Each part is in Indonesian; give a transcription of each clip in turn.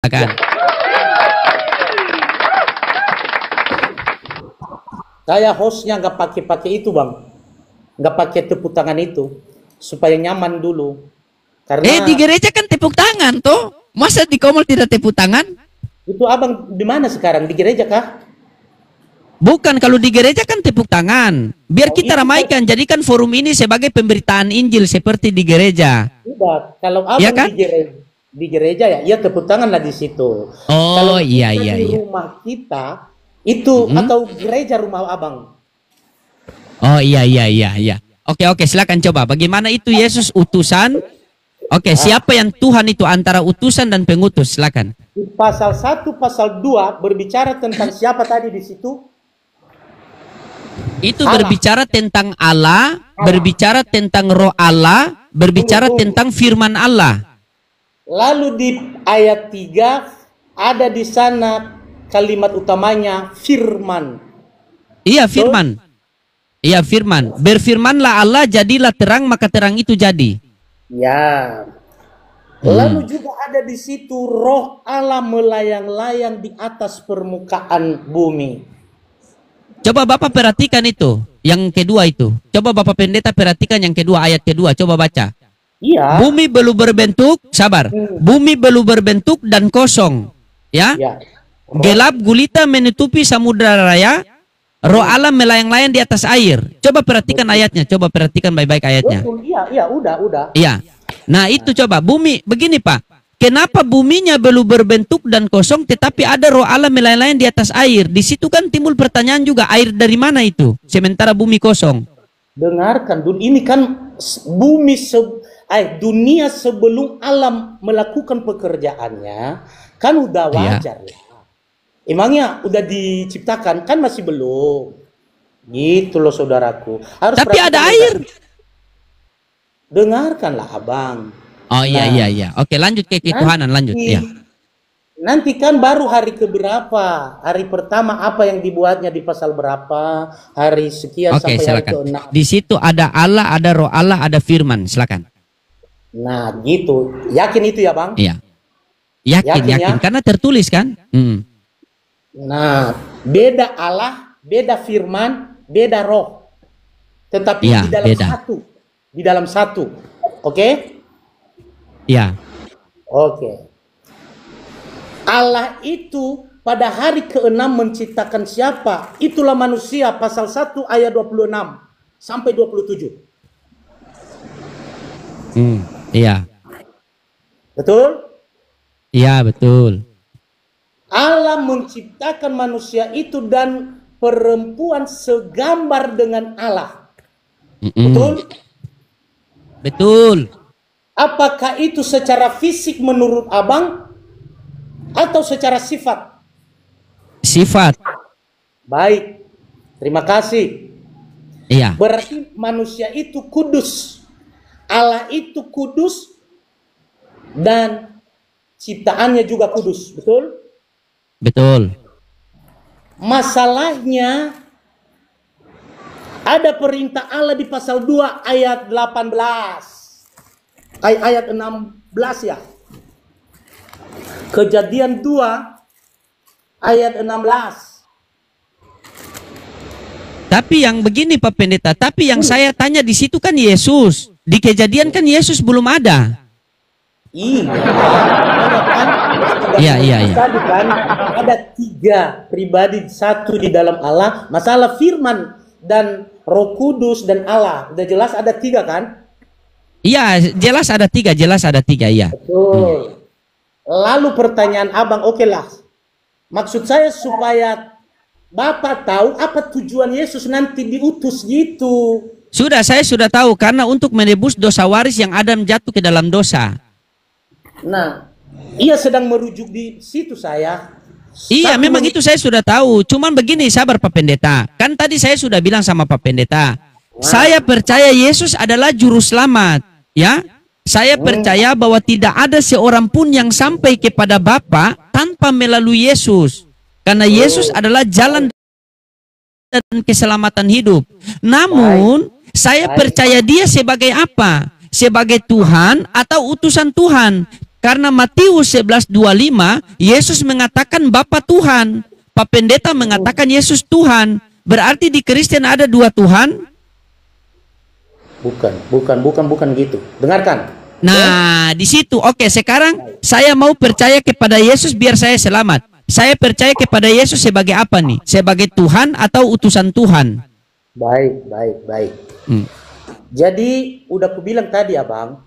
Silakan. Saya hostnya nggak pakai itu bang, nggak pakai tepuk tangan itu supaya nyaman dulu. Karena Di gereja kan tepuk tangan toh. Masa di Komol tidak tepuk tangan? itu abang di mana sekarang, di gereja kah? Bukan, kalau di gereja kan tepuk tangan. Biar Oh, kita itu ramaikan, jadikan forum ini sebagai pemberitaan Injil seperti di gereja. Udah, kalau abang Ya kan? di gereja ya tentu tangan lah di situ. Oh, Kalau iya, kita iya, di iya. rumah kita itu atau gereja rumah abang. Oh, iya, iya, iya, iya. Oke, oke, silakan coba. Bagaimana itu Yesus utusan? Oke, siapa yang Tuhan itu antara utusan dan pengutus? Silakan. Di pasal 1, pasal 2 berbicara tentang siapa tadi di situ? Itu Allah. berbicara tentang Allah, berbicara tentang Roh Allah, berbicara tentang firman Allah. Lalu di ayat 3 ada di sana kalimat utamanya firman. Iya, firman. Iya, firman. Berfirmanlah Allah, jadilah terang, maka terang itu jadi. Ya. Lalu juga ada di situ Roh Allah melayang-layang di atas permukaan bumi. Coba Bapak perhatikan itu, yang kedua itu. Coba Bapak Pendeta perhatikan yang kedua, ayat kedua. Coba baca. Iya. Bumi belum berbentuk, sabar. Bumi belum berbentuk dan kosong. Ya. Ya. Gelap gulita menutupi samudra raya. Roh Allah melayang-layang di atas air. Coba perhatikan ayatnya. Coba perhatikan baik-baik ayatnya. Betul, iya, udah. Iya. Nah itu coba bumi. Begini Pak. Kenapa buminya belum berbentuk dan kosong, tetapi ada Roh Allah melayang-layang di atas air? Di situ kan timbul pertanyaan juga, air dari mana itu? Sementara bumi kosong. Dengarkan, ini kan bumi dunia sebelum alam melakukan pekerjaannya kan udah wajar ya. Emangnya udah diciptakan kan masih belum. Gitu loh saudaraku. Harus Tapi ada air. Dengarkanlah abang. Oh iya. Oke, lanjut ke ketuhanan, lanjut ya. Nanti kan baru hari keberapa? Hari pertama apa yang dibuatnya di pasal berapa? Hari sekian sampai hari ke-6. Di situ ada Allah, ada Roh Allah, ada firman. Silakan. Nah, gitu. Yakin itu ya, Bang? Iya. Yakin. Ya? Karena tertulis kan? Nah, beda Allah, beda firman, beda roh. Tetapi ya, di dalam beda. satu. Di dalam satu. Oke? Ya. Oke. Allah itu pada hari ke-6 menciptakan siapa? Itulah manusia, pasal 1 ayat 26 sampai 27. Iya. Betul? Iya, betul. Allah menciptakan manusia itu dan perempuan segambar dengan Allah. Betul? Betul. Apakah itu secara fisik menurut abang atau secara sifat? Sifat. Baik, terima kasih. Iya. Berarti manusia itu kudus. Allah itu kudus dan ciptaannya juga kudus, betul? Betul. Masalahnya ada perintah Allah di pasal 2 ayat 18. Ayat 16 ya. Kejadian 2 ayat 16. Tapi yang begini Pak Pendeta, tapi yang saya tanya di situ kan Yesus. Di Kejadian kan Yesus belum ada. Iya. Tadi kan ada 3 pribadi, satu di dalam Allah. Masalah firman dan Roh Kudus dan Allah. Udah jelas ada 3 kan? Iya, jelas ada 3, iya. Betul. Lalu pertanyaan abang, oke lah. Maksud saya supaya Bapak tahu apa tujuan Yesus nanti diutus gitu. Saya sudah tahu, karena untuk menebus dosa waris yang Adam jatuh ke dalam dosa. Nah, ia sedang merujuk di situ saya. Iya, memang itu saya sudah tahu. Cuman begini, sabar Pak Pendeta. Kan tadi saya sudah bilang sama Pak Pendeta. Saya percaya Yesus adalah juru selamat. Ya, saya percaya bahwa tidak ada seorang pun yang sampai kepada Bapa tanpa melalui Yesus. Karena Yesus adalah jalan dan keselamatan hidup. Namun, saya percaya dia sebagai apa? Sebagai Tuhan atau utusan Tuhan. Karena Matius 11:25 Yesus mengatakan Bapa Tuhan, Pak Pendeta mengatakan Yesus Tuhan. Berarti di Kristen ada dua Tuhan? Bukan gitu. Dengarkan. Nah, di situ. Oke, sekarang saya mau percaya kepada Yesus biar saya selamat. Saya percaya kepada Yesus sebagai apa nih? Sebagai Tuhan atau utusan Tuhan? Baik. Jadi, udah aku bilang tadi, Abang.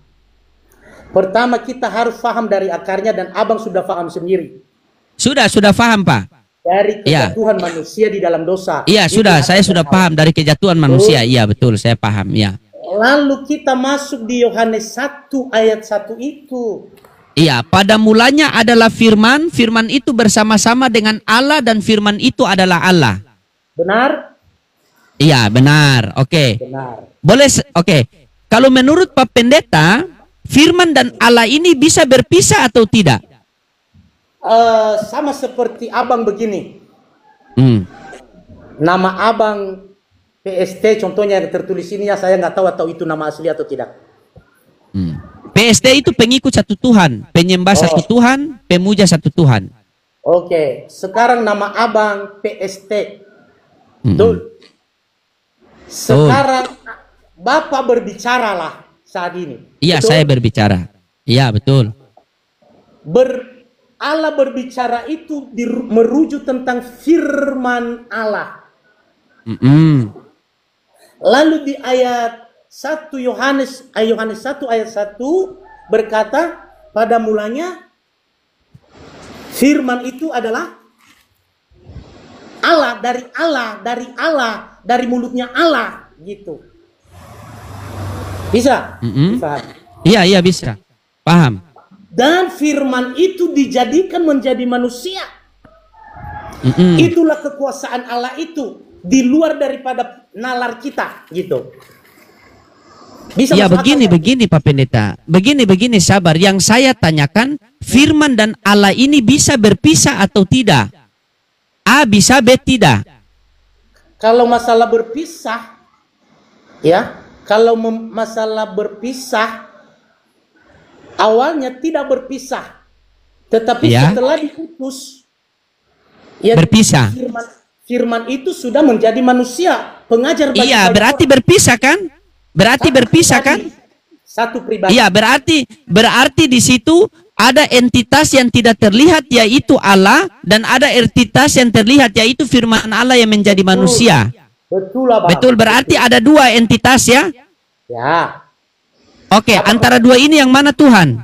Pertama kita harus paham dari akarnya dan Abang sudah paham sendiri. Sudah paham, Pak. Dari kejatuhan manusia di dalam dosa. Iya, saya sudah paham dari kejatuhan manusia. Iya, betul, saya paham, ya. Lalu kita masuk di Yohanes 1 ayat 1 itu. Iya, pada mulanya adalah firman, firman itu bersama-sama dengan Allah dan firman itu adalah Allah. Benar? Iya, benar. Oke. Benar. Boleh, oke. Kalau menurut Pak Pendeta, firman dan Allah ini bisa berpisah atau tidak? Sama seperti Abang begini. Nama Abang PST contohnya yang tertulis ini ya, saya nggak tahu atau itu nama asli atau tidak. PST itu pengikut satu Tuhan, penyembah satu Tuhan, pemuja satu Tuhan. Oke, sekarang nama Abang PST. Betul. Sekarang Bapak berbicaralah saat ini. Iya, betul? saya berbicara. Iya, betul. Allah berbicara itu merujuk tentang firman Allah. Lalu di ayat 1 Yohanes 1 ayat 1 berkata, pada mulanya firman itu adalah Allah, dari mulutnya Allah, gitu. Bisa? Iya, bisa. Paham. Dan firman itu dijadikan menjadi manusia. Itulah kekuasaan Allah itu, di luar daripada nalar kita, gitu. Bisa? Ya, begini Pak Pendeta. Begini sabar. Yang saya tanyakan, firman dan Allah ini bisa berpisah atau tidak? A bisa, B tidak. Kalau masalah berpisah, ya, masalah berpisah, awalnya tidak berpisah, tetapi setelah diutus, ya, berpisah. Firman itu sudah menjadi manusia, pengajar. Iya, berarti berpisah kan? Berarti berpisah kan? Satu pribadi. Iya, berarti di situ ada entitas yang tidak terlihat yaitu Allah dan ada entitas yang terlihat yaitu firman Allah yang menjadi manusia. Betul, Abang. Betul, berarti ada dua entitas ya? Ya. Oke, antara dua ini yang mana Tuhan?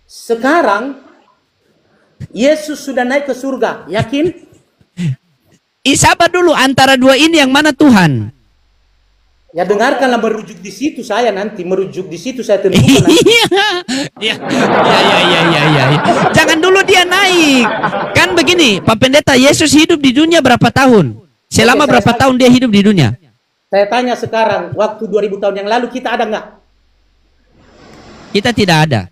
Sekarang Yesus sudah naik ke surga, yakin? Sabar dulu, antara dua ini yang mana Tuhan? Ya dengarkanlah, merujuk di situ saya tentukan. Iya. Jangan dulu dia naik. Kan begini, Pak Pendeta, Yesus hidup di dunia berapa tahun? Selama berapa tahun dia hidup di dunia? Saya tanya sekarang, waktu 2000 tahun yang lalu kita ada nggak? Kita tidak ada.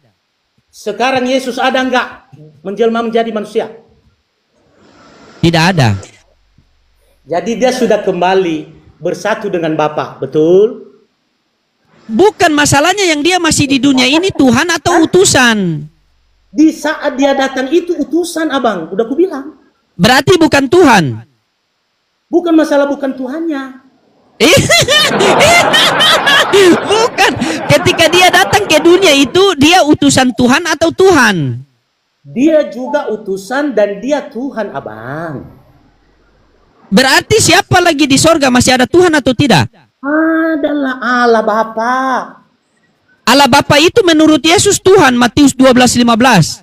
Sekarang Yesus ada nggak menjelma menjadi manusia? Tidak ada. Jadi dia sudah kembali bersatu dengan Bapa, betul? Bukan masalahnya yang dia masih di dunia ini Tuhan atau utusan. Di saat dia datang itu utusan, Abang. Udah aku bilang. Berarti bukan Tuhan. Bukan masalah bukan Tuhannya. Bukan. Ketika dia datang ke dunia itu dia utusan Tuhan atau Tuhan? Dia juga utusan dan dia Tuhan, Abang. Berarti siapa lagi di sorga? Masih ada Tuhan atau tidak? Adalah Allah Bapa. Allah Bapa itu menurut Yesus Tuhan, Matius 12:15.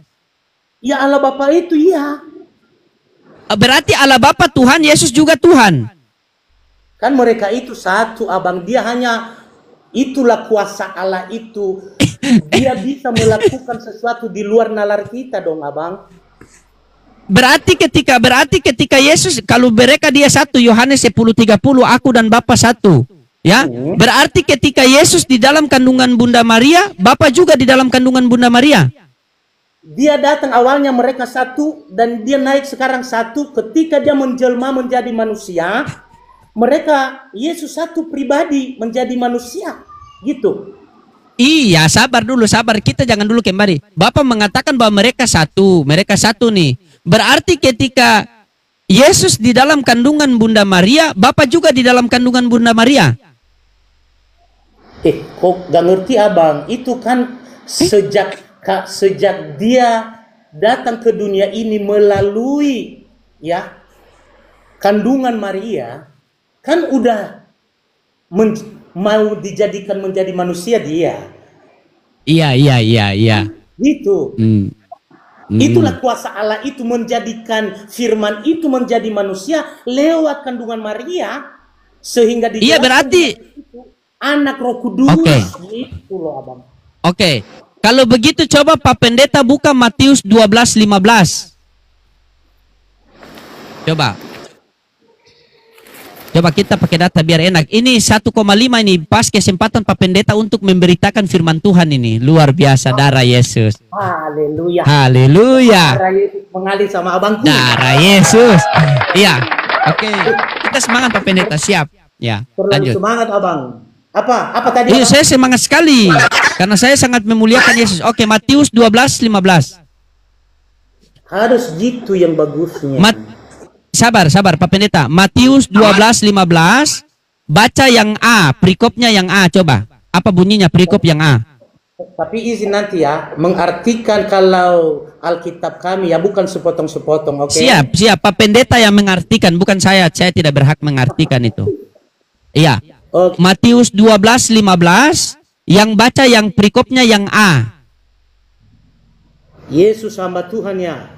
Ya, Allah Bapa itu iya. Berarti Allah Bapa Tuhan, Yesus juga Tuhan. Kan mereka itu satu, Abang. Dia hanya, itulah kuasa Allah itu. Dia bisa melakukan sesuatu di luar nalar kita dong, Abang. Berarti ketika Yesus, kalau mereka dia satu, Yohanes 10:30, aku dan Bapa satu. Ya, berarti ketika Yesus di dalam kandungan Bunda Maria, Bapa juga di dalam kandungan Bunda Maria. Dia datang awalnya mereka satu dan dia naik sekarang satu. Ketika dia menjelma menjadi manusia, mereka Yesus satu pribadi menjadi manusia, gitu. Iya, sabar dulu, sabar. Kita jangan dulu kembali. Bapak mengatakan bahwa mereka satu nih. Berarti ketika Yesus di dalam kandungan Bunda Maria, Bapak juga di dalam kandungan Bunda Maria. Kok gak ngerti abang? Itu kan sejak dia datang ke dunia ini melalui ya kandungan Maria, kan udah mau dijadikan menjadi manusia dia. Iya. Gitu. Itulah kuasa Allah itu menjadikan firman itu menjadi manusia lewat kandungan Maria sehingga dijelaskan. Iya, berarti anak Roh Kudus. Gitu loh abang. Oke. Kalau begitu coba Pak Pendeta buka Matius 12:15. Coba kita pakai data biar enak. Ini 1,5 ini pas kesempatan Pak Pendeta untuk memberitakan firman Tuhan ini. Luar biasa darah Yesus. Haleluya. Haleluya. Darah Yesus mengalir sama abangku. Darah Yesus. Iya. Oke. Kita semangat Pak Pendeta, siap. Ya, Terlalu lanjut. semangat abang. Apa tadi? Iya, abang? saya semangat sekali karena saya sangat memuliakan Yesus. Oke, Matius 12:15. Harus gitu yang bagusnya. Sabar Pak Pendeta. Matius 12:15. Baca yang A, perikopnya yang A, coba. Apa bunyinya perikop yang A? Tapi izin nanti ya, mengartikan kalau Alkitab kami ya, bukan sepotong-sepotong, oke? Siap. Pak Pendeta yang mengartikan, bukan saya. Saya tidak berhak mengartikan itu. Iya. Oke. Matius 12:15. Yang baca yang perikopnya yang A. Yesus hamba Tuhan ya.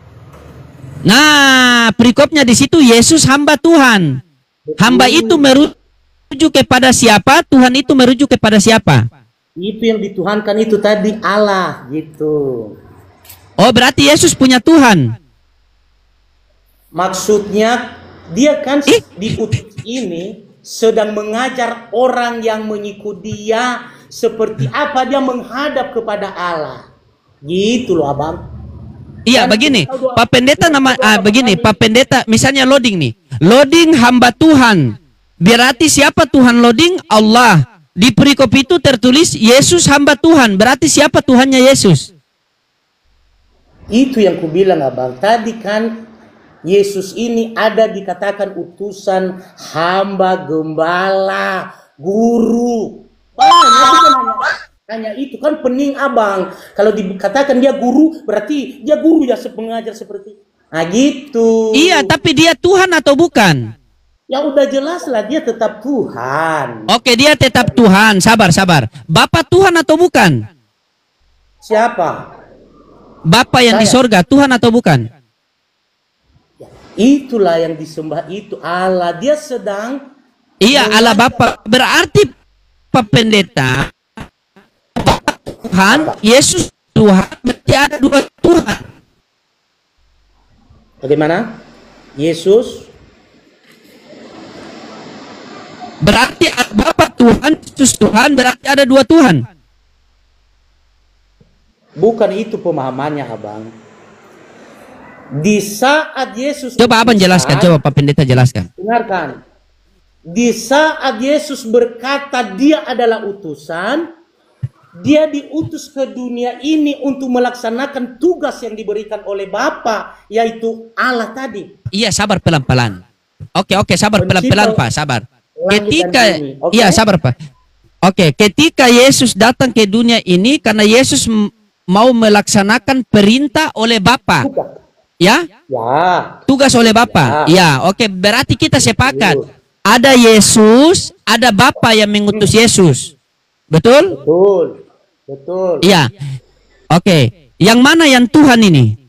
Nah, perikopnya di situ Yesus hamba Tuhan. Hamba itu merujuk kepada siapa? Tuhan itu merujuk kepada siapa? Itu yang dituhankan itu tadi Allah gitu. Oh, berarti Yesus punya Tuhan. Maksudnya dia kan diutus ini sedang mengajar orang yang mengikuti dia seperti apa dia menghadap kepada Allah. Gitu loh abang. Iya, begini. Pak Pendeta begini, Pak Pendeta misalnya loading nih. Loading hamba Tuhan. Berarti siapa Tuhan loading? Allah. Di perikop itu tertulis Yesus hamba Tuhan. Berarti siapa Tuhannya Yesus? Itu yang kubilang abang. Tadi kan Yesus ini ada dikatakan utusan, hamba, gembala, guru. Hanya itu kan pening abang. Kalau dikatakan dia guru, berarti dia guru ya pengajar seperti. Nah gitu. Iya, tapi dia Tuhan atau bukan? Ya udah jelas lah dia tetap Tuhan. Oke, dia tetap Tuhan. Sabar. Bapak Tuhan atau bukan? Siapa? Bapak yang di sorga, Tuhan atau bukan? Ya, itulah yang disembah itu Allah. Dia sedang. Iya, Allah Bapa. Berarti Pak Pendeta, Tuhan, Yesus Tuhan, berarti ada dua Tuhan. Bagaimana? Yesus berarti Bapa Tuhan, Yesus Tuhan, berarti ada dua Tuhan. bukan itu pemahamannya abang. Di saat Yesus Coba abang jelaskan, coba Pak Pendeta jelaskan. Dengarkan. Di saat Yesus berkata dia adalah utusan, dia diutus ke dunia ini untuk melaksanakan tugas yang diberikan oleh Bapa, yaitu Allah tadi. Iya, sabar pelan-pelan. Oke, sabar pelan-pelan Pak, sabar. Ketika, iya sabar Pak. Oke, ketika Yesus datang ke dunia ini karena Yesus mau melaksanakan perintah oleh Bapa. Ya? Ya. Tugas oleh Bapa. Ya, oke, berarti kita sepakat. Ada Yesus, ada Bapa yang mengutus Yesus. Betul? Betul. Iya. Oke. Yang mana yang Tuhan ini?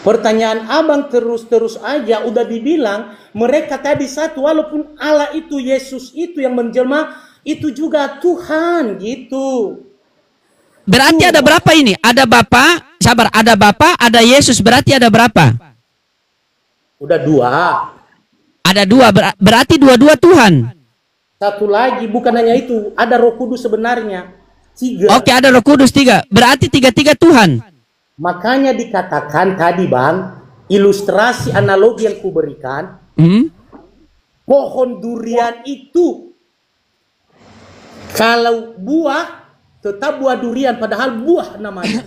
Pertanyaan abang terus aja udah dibilang mereka tadi satu, walaupun Allah itu Yesus itu yang menjelma itu juga Tuhan gitu. Berarti ada berapa ini? Ada Bapa, sabar, ada Bapa, ada Yesus, berarti ada berapa? Udah dua. Ada dua, berarti dua-dua Tuhan. Satu lagi, bukan hanya itu, ada Roh Kudus sebenarnya. 3. Oke, ada Roh Kudus 3. Berarti 3-3 Tuhan. Makanya dikatakan tadi bang, ilustrasi analogi yang kuberikan, pohon durian itu Kalau buah, tetap buah durian, padahal buah namanya.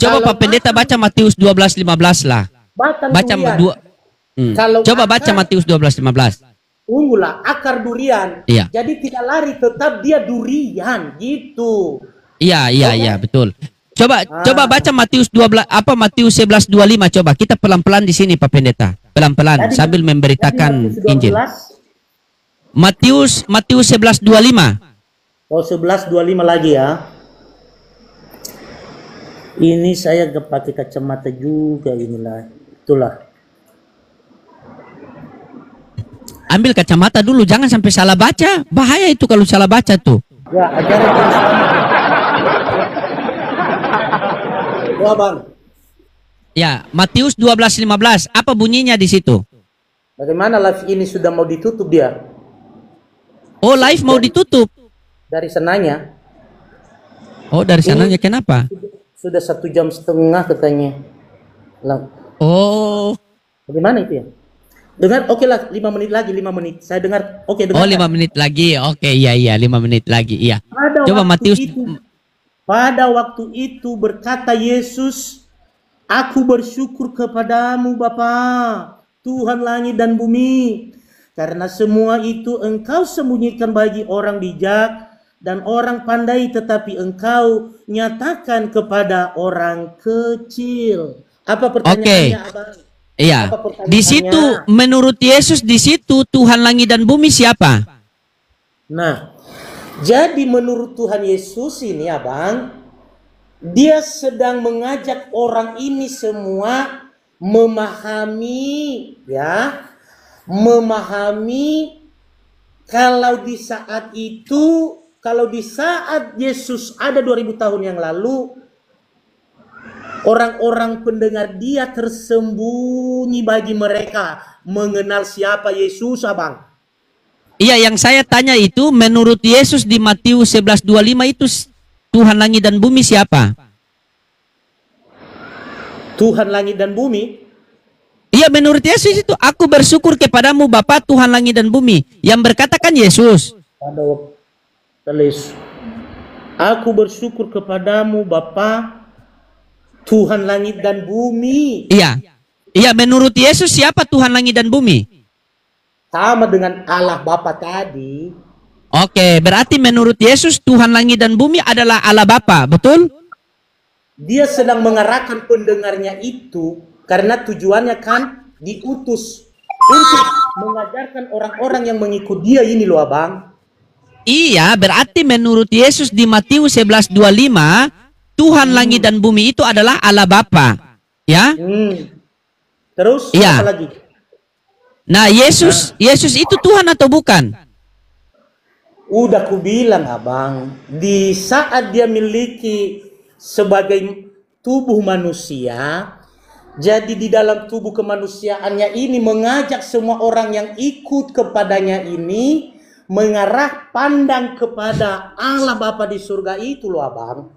Coba Kalau Pak Pendeta baca Matius 12:15 lah. batang Baca durian, dua. Kalau Coba baca akar- Matius 12:15. tunggulah, akar durian. Iya. Jadi tidak lari, tetap dia durian, gitu. Iya, betul. Coba baca Matius 12 Matius 11:25 coba. Kita pelan-pelan di sini Pak Pendeta. Pelan-pelan Jadi- sambil memberitakan Jadi Injil. 12, Matius 11:25. oh 11:25 lagi ya. Ini saya gak pakai kacamata juga, inilah. Itulah. Ambil kacamata dulu, jangan sampai salah baca. Bahaya itu kalau salah baca tuh. Ya, ajaran Kristen. Wah, Bang. Ya, Matius 12:15. Apa bunyinya di situ? Bagaimana live ini sudah mau ditutup dia? Oh, live mau ditutup. Dari sananya. Oh, dari sananya kenapa? Sudah 1,5 jam katanya. Lah, Oh, bagaimana itu ya? Dengar, oke lah, 5 menit lagi, 5 menit. Saya dengar, oke dengar. 5 menit lagi. Oke, iya 5 menit lagi. Iya. Coba Matius. Pada waktu itu berkata Yesus, aku bersyukur kepadamu Bapa, Tuhan langit dan bumi, karena semua itu engkau sembunyikan bagi orang bijak dan orang pandai, tetapi engkau nyatakan kepada orang kecil. Apa pertanyaannya, Abang? Iya. Apa pertanyaannya? Di situ menurut Yesus di situ Tuhan langit dan bumi siapa? Nah, jadi menurut Tuhan Yesus ini, Abang, dia sedang mengajak orang ini semua memahami, ya, memahami kalau di saat itu, kalau di saat Yesus ada 2000 tahun yang lalu, orang-orang pendengar dia tersembunyi bagi mereka mengenal siapa Yesus, Abang. Iya, yang saya tanya itu menurut Yesus di Matius 11:25 itu Tuhan langit dan bumi siapa? Tuhan langit dan bumi. Iya, menurut Yesus itu aku bersyukur kepadamu Bapa Tuhan langit dan bumi. Yang berkatakan Yesus. Pada waktu aku bersyukur kepadamu Bapa Tuhan langit dan bumi. Iya. Iya, menurut Yesus siapa Tuhan langit dan bumi? Sama dengan Allah Bapa tadi. Oke, berarti menurut Yesus Tuhan langit dan bumi adalah Allah Bapa, betul? Dia sedang mengarahkan pendengarnya itu karena tujuannya kan diutus untuk mengajarkan orang-orang yang mengikut dia ini loh, Abang. Iya, berarti menurut Yesus di Matius 11:25 Tuhan langit dan bumi itu adalah Allah Bapa. Ya? Terus Iya. apa lagi? Nah, Yesus itu Tuhan atau bukan? Udah ku bilang, Abang, di saat dia miliki sebagai tubuh manusia, jadi di dalam tubuh kemanusiaannya ini mengajak semua orang yang ikut kepadanya ini mengarah pandang kepada Allah Bapa di surga itu loh, Abang.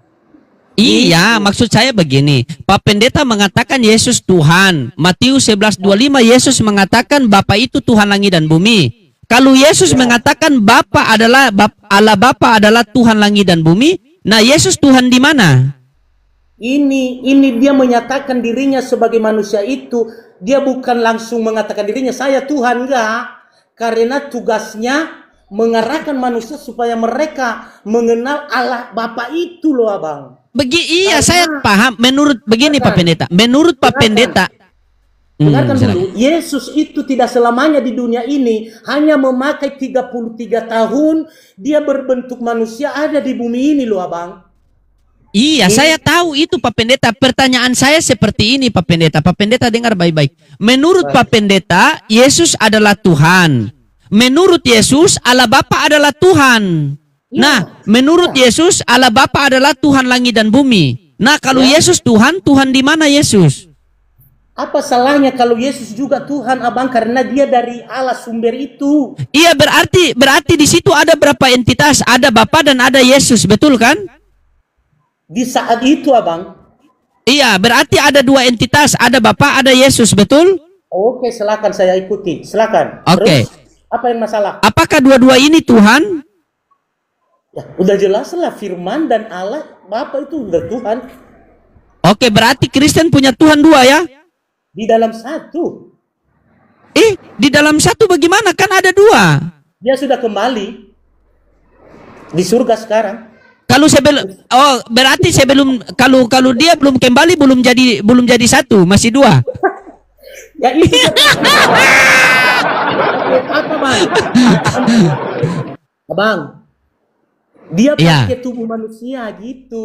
Iya, maksud saya begini. Pak Pendeta mengatakan Yesus Tuhan. Matius 11:25 Yesus mengatakan Bapa itu Tuhan langit dan bumi. Kalau Yesus mengatakan Allah Bapa adalah Tuhan langit dan bumi, nah Yesus Tuhan di mana? Ini dia menyatakan dirinya sebagai manusia itu, dia bukan langsung mengatakan dirinya saya Tuhan, enggak. Karena tugasnya mengarahkan manusia supaya mereka mengenal Allah Bapa itu loh, Abang. Iya, saya paham. Menurut begini Pak Pendeta, menurut Pak Pendeta, dengarkan dulu, Yesus itu tidak selamanya di dunia ini, hanya memakai 33 tahun, dia berbentuk manusia ada di bumi ini loh, Abang. Iya, saya tahu itu Pak Pendeta. Pertanyaan saya seperti ini Pak Pendeta. Pak Pendeta dengar baik-baik. Menurut Pak Pendeta, Yesus adalah Tuhan. Menurut Yesus, Allah Bapa adalah Tuhan. Nah, menurut Yesus, Allah Bapa adalah Tuhan langit dan bumi. Nah, kalau Yesus Tuhan, Tuhan di mana Yesus? Apa salahnya kalau Yesus juga Tuhan, Abang, karena dia dari Allah sumber itu. Iya, berarti di situ ada berapa entitas? Ada Bapa dan ada Yesus, betul kan? Di saat itu, Abang. Iya, berarti ada dua entitas, ada Bapa, ada Yesus, betul? Oke, silakan saya ikuti. Silakan. Oke. Terus, apa yang masalah? Apakah dua-dua ini Tuhan? Ya, udah jelas lah firman dan Allah Bapa itu udah Tuhan Oke, berarti Kristen punya Tuhan dua ya? di dalam satu. Di dalam satu bagaimana? Kan ada dua. Dia sudah kembali di surga sekarang. Kalau berarti sebelum kalau dia belum kembali belum jadi satu, masih dua. Ya itu. Apa bang? Abang, dia Iya. pakai tubuh manusia gitu.